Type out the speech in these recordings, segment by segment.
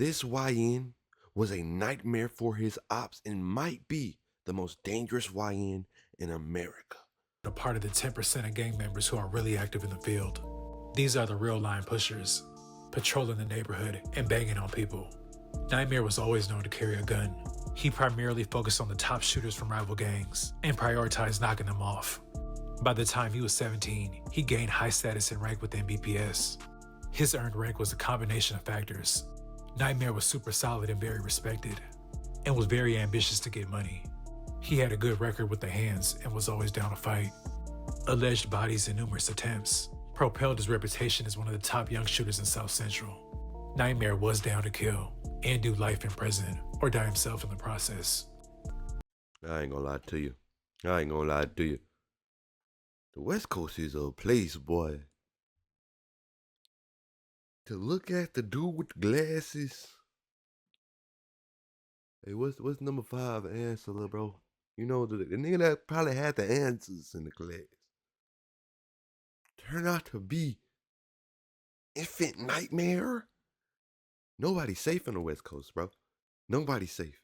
This YN was a nightmare for his ops and might be the most dangerous YN in America. A part of the 10% of gang members who are really active in the field. These are the real line pushers, patrolling the neighborhood and banging on people. Nightmare was always known to carry a gun. He primarily focused on the top shooters from rival gangs and prioritized knocking them off. By the time he was 17, he gained high status and rank within BPS. His earned rank was a combination of factors. Nightmare was super solid and very respected, and was very ambitious to get money. He had a good record with the hands and was always down to fight. Alleged bodies and numerous attempts propelled his reputation as one of the top young shooters in South Central. Nightmare was down to kill and do life in prison or die himself in the process. I ain't gonna lie to you. The West Coast is a place, boy. To look at the dude with the glasses. Hey, what's number 5 answer, little bro? You know, the nigga that probably had the answers in the class. Turn out to be Infant Nightmare. Nobody's safe on the West Coast, bro. Nobody's safe.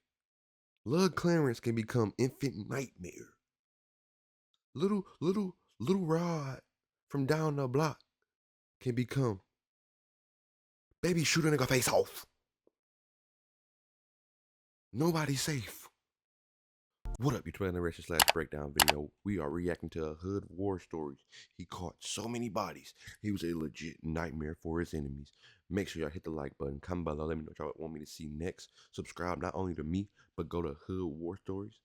Lil Clarence can become Infant Nightmare. Little Rod from down the block can become Baby shoot a nigga face off. Nobody's safe. What up, YouTube /breakdown video? We are reacting to a hood war stories. He caught so many bodies. He was a legit nightmare for his enemies. Make sure y'all hit the like button. Comment below. Let me know what y'all want me to see next. Subscribe not only to me, but go to Hood War Stories.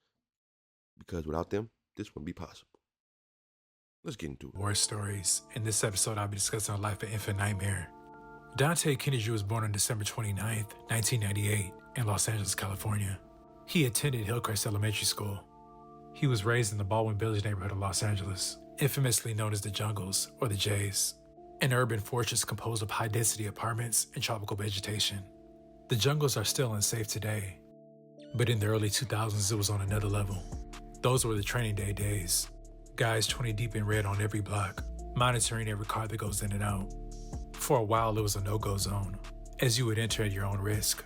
Because without them, this wouldn't be possible. Let's get into it. War stories. In this episode, I'll be discussing the life of Infant Nightmare. Dante Kennedy was born on December 29th, 1998, in Los Angeles, California. He attended Hillcrest Elementary School. He was raised in the Baldwin Village neighborhood of Los Angeles, infamously known as the Jungles, or the Jays, an urban fortress composed of high-density apartments and tropical vegetation. The Jungles are still unsafe today, but in the early 2000s it was on another level. Those were the training day days. Guys 20 deep in red on every block, monitoring every car that goes in and out. For a while, it was a no-go zone, as you would enter at your own risk.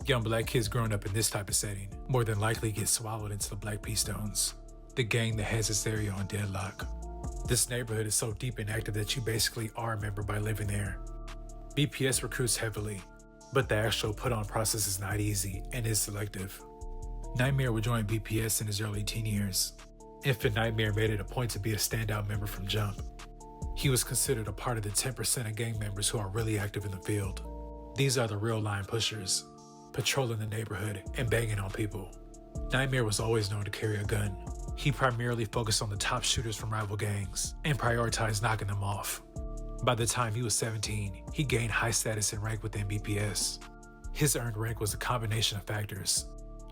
Young black kids growing up in this type of setting more than likely get swallowed into the Black P Stones, the gang that has its area on deadlock. This neighborhood is so deep and active that you basically are a member by living there. BPS recruits heavily, but the actual put-on process is not easy and is selective. Nightmare would join BPS in his early teen years. Infant Nightmare made it a point to be a standout member from jump. He was considered a part of the 10% of gang members who are really active in the field. These are the real line pushers, patrolling the neighborhood and banging on people. Nightmare was always known to carry a gun. He primarily focused on the top shooters from rival gangs and prioritized knocking them off. By the time he was 17, he gained high status and rank within BPS. His earned rank was a combination of factors.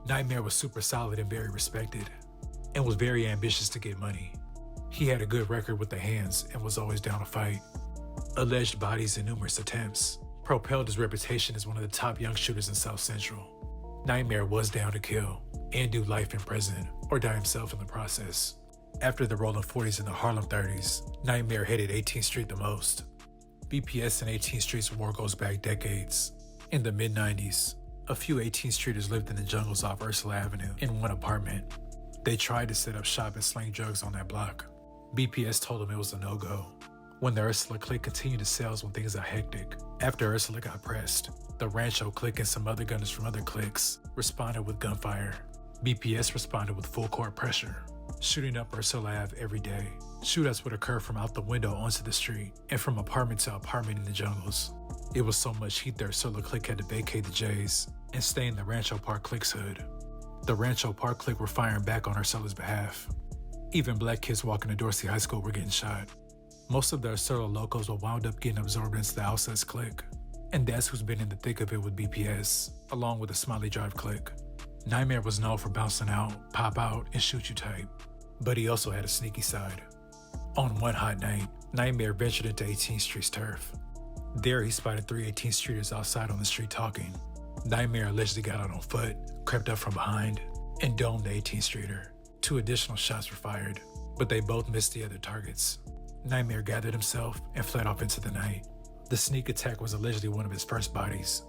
Nightmare was super solid and very respected, and was very ambitious to get money. He had a good record with the hands and was always down to fight. Alleged bodies and numerous attempts propelled his reputation as one of the top young shooters in South Central. Nightmare was down to kill and do life in prison or die himself in the process. After the rolling 40s and the Harlem 30s, Nightmare hated 18th Street the most. BPS and 18th Street's war goes back decades. In the mid-90s, a few 18th Streeters lived in the Jungles off Ursula Avenue in one apartment. They tried to set up shop and sling drugs on that block. BPS told them it was a no-go. When the Ursula clique continued to sales when things got hectic. After Ursula got pressed, the Rancho clique and some other gunners from other cliques responded with gunfire. BPS responded with full court pressure, shooting up Ursula Ave every day. Shootouts would occur from out the window onto the street and from apartment to apartment in the Jungles. It was so much heat the Ursula clique had to vacate the Jays and stay in the Rancho Park clique's hood. The Rancho Park clique were firing back on Ursula's behalf. Even black kids walking to Dorsey High School were getting shot. Most of the Ursula locals were wound up getting absorbed into the Outset's clique, and that's who's been in the thick of it with BPS, along with the Smiley Drive clique. Nightmare was known for bouncing out, pop out, and shoot you type, but he also had a sneaky side. On one hot night, Nightmare ventured into 18th Street's turf. There he spotted 3 18th Streeters outside on the street talking. Nightmare allegedly got out on foot, crept up from behind, and domed the 18th Streeter. 2 additional shots were fired, but they both missed the other targets. Nightmare gathered himself and fled off into the night. The sneak attack was allegedly one of his first bodies.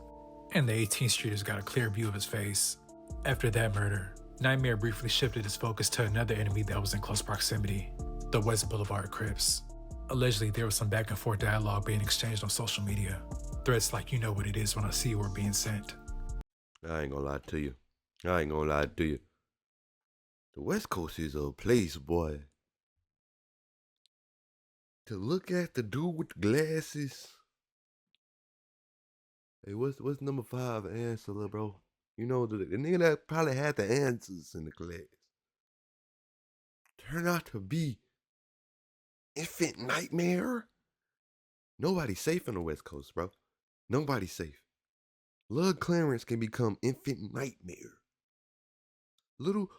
and the 18th Streeters got a clear view of his face. After that murder, Nightmare briefly shifted his focus to another enemy that was in close proximity, the West Boulevard Crips. Allegedly, there was some back and forth dialogue being exchanged on social media. Threats like "you know what it is when I see you" were being sent. I ain't gonna lie to you. The West Coast is a place, boy. To look at the dude with the glasses. Hey, what's number 5 answer, little bro? You know, the nigga that probably had the answers in the class. Turned out to be Infant Nightmare. Nobody's safe on the West Coast, bro. Nobody's safe. Lil Clarence can become Infant Nightmare. Little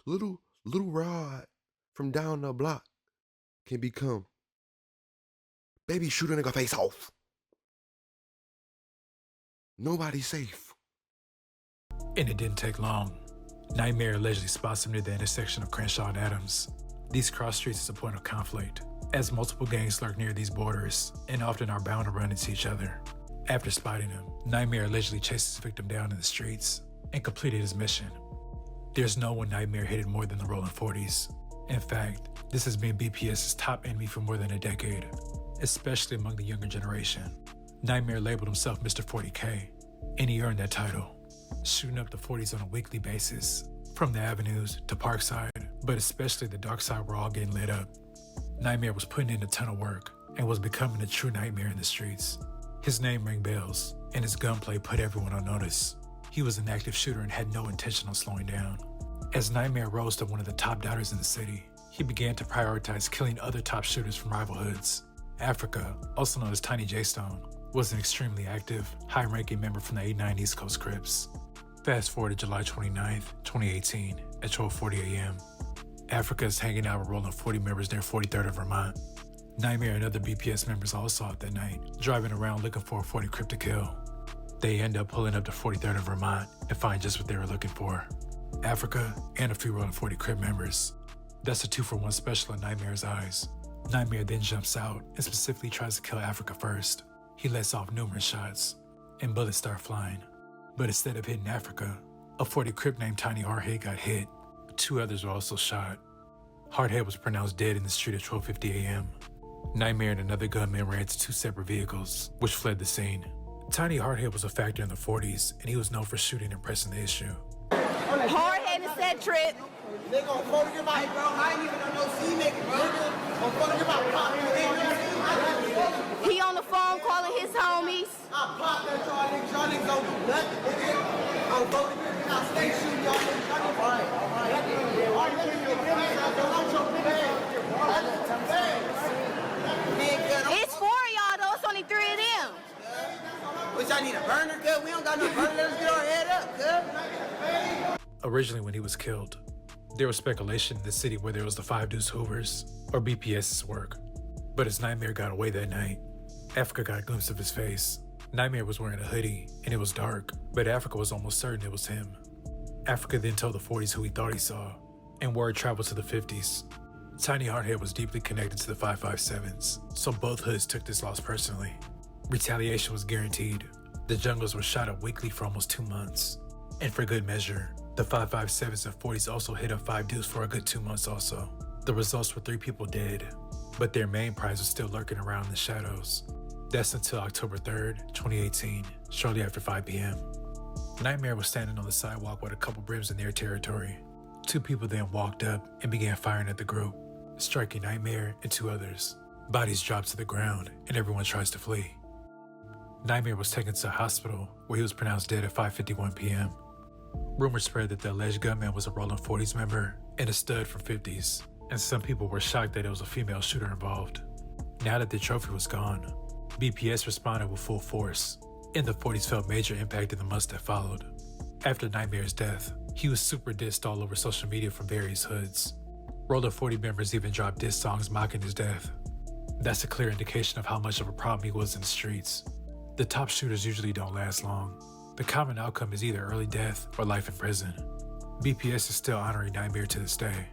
Rod from down the block can become Baby shoot a nigga face off. Nobody's safe. And it didn't take long. Nightmare allegedly spots him near the intersection of Crenshaw and Adams. These cross streets is a point of conflict, as multiple gangs lurk near these borders and often are bound to run into each other. After spotting him, Nightmare allegedly chased his victim down in the streets and completed his mission. There's no one Nightmare hated more than the Rolling 40s. In fact, this has been BPS's top enemy for more than a decade, especially among the younger generation. Nightmare labeled himself Mr. 40K, and he earned that title, shooting up the 40s on a weekly basis, from the avenues to Parkside, but especially the dark side were all getting lit up. Nightmare was putting in a ton of work and was becoming a true nightmare in the streets. His name rang bells, and his gunplay put everyone on notice. He was an active shooter and had no intention of slowing down. As Nightmare rose to one of the top doubters in the city, he began to prioritize killing other top shooters from rival hoods. Africa, also known as Tiny J-Stone, was an extremely active, high-ranking member from the 89 East Coast Crips. Fast forward to July 29th, 2018, at 12:40 a.m. Africa is hanging out with Rolling 40 members near 43rd of Vermont. Nightmare and other BPS members all saw it that night, driving around looking for a 40 Crip to kill. They end up pulling up to 43rd of Vermont and find just what they were looking for: Africa and a few Rolling 40 Crip members. That's a 2-for-1 special in Nightmare's eyes. Nightmare then jumps out and specifically tries to kill Africa first. He lets off numerous shots, and bullets start flying. But instead of hitting Africa, a 40 Crip named Tiny Hardhead got hit. 2 others were also shot. Hardhead was pronounced dead in the street at 12:50 a.m. Nightmare and another gunman ran to 2 separate vehicles, which fled the scene. Tiny Hardhead was a factor in the 40s, and he was known for shooting and pressing the issue. Hardhead is that trip. They gon' phone your body, bro. I ain't even know no C nigga, bro. Gon' phone your body, pop your nigga. He on the phone calling his homies. I pop that y'all niggas. Y'all niggas don't do nothing, nigga. I'm voting for you. I stay shooting y'all niggas. All right. It's 4 of y'all though. It's only 3 of them. Which I need a burner, cuz. We don't got no burner. Let's get our head up, cuz. Originally, when he was killed, there was speculation in the city whether it was the 5 Deuce Hoovers or BPS's work. But as Nightmare got away that night, Africa got a glimpse of his face. Nightmare was wearing a hoodie, and it was dark, but Africa was almost certain it was him. Africa then told the 40s who he thought he saw, and word traveled to the 50s. Tiny Hardhead was deeply connected to the 557s, so both hoods took this loss personally. Retaliation was guaranteed. The Junglers were shot up weekly for almost 2 months. And for good measure, the 557s and 40s also hit up 5 Deuce for a good 2 months also. The results were 3 people dead, but their main prize was still lurking around in the shadows. That's until October 3rd, 2018, shortly after 5 p.m. Nightmare was standing on the sidewalk with a couple brims in their territory. 2 people then walked up and began firing at the group, striking Nightmare and 2 others. Bodies dropped to the ground and everyone tries to flee. Nightmare was taken to a hospital where he was pronounced dead at 5:51 p.m. Rumors spread that the alleged gunman was a Rolling 40s member and a stud from 50s, and some people were shocked that it was a female shooter involved. Now that the trophy was gone, BPS responded with full force, and the 40s felt major impact in the months that followed. After Nightmare's death, he was super dissed all over social media from various hoods. Rolling 40 members even dropped diss songs mocking his death. That's a clear indication of how much of a problem he was in the streets. The top shooters usually don't last long. The common outcome is either early death or life in prison. BPS is still honoring Nightmare to this day.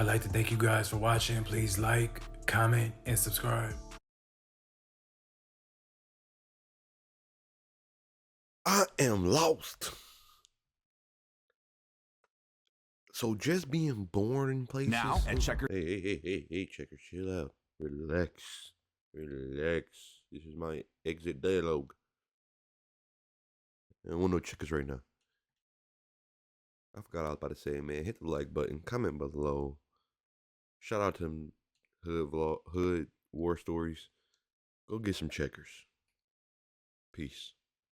I'd like to thank you guys for watching. Please like, comment, and subscribe. I am lost. So just being born in places. Now at Checker. Hey, Checker, chill out. Relax. This is my exit dialogue. I don't want no checkers right now. I forgot what I was about to say, man. Hit the like button, comment below. Shout out to them hood war stories. Go get some checkers. Peace.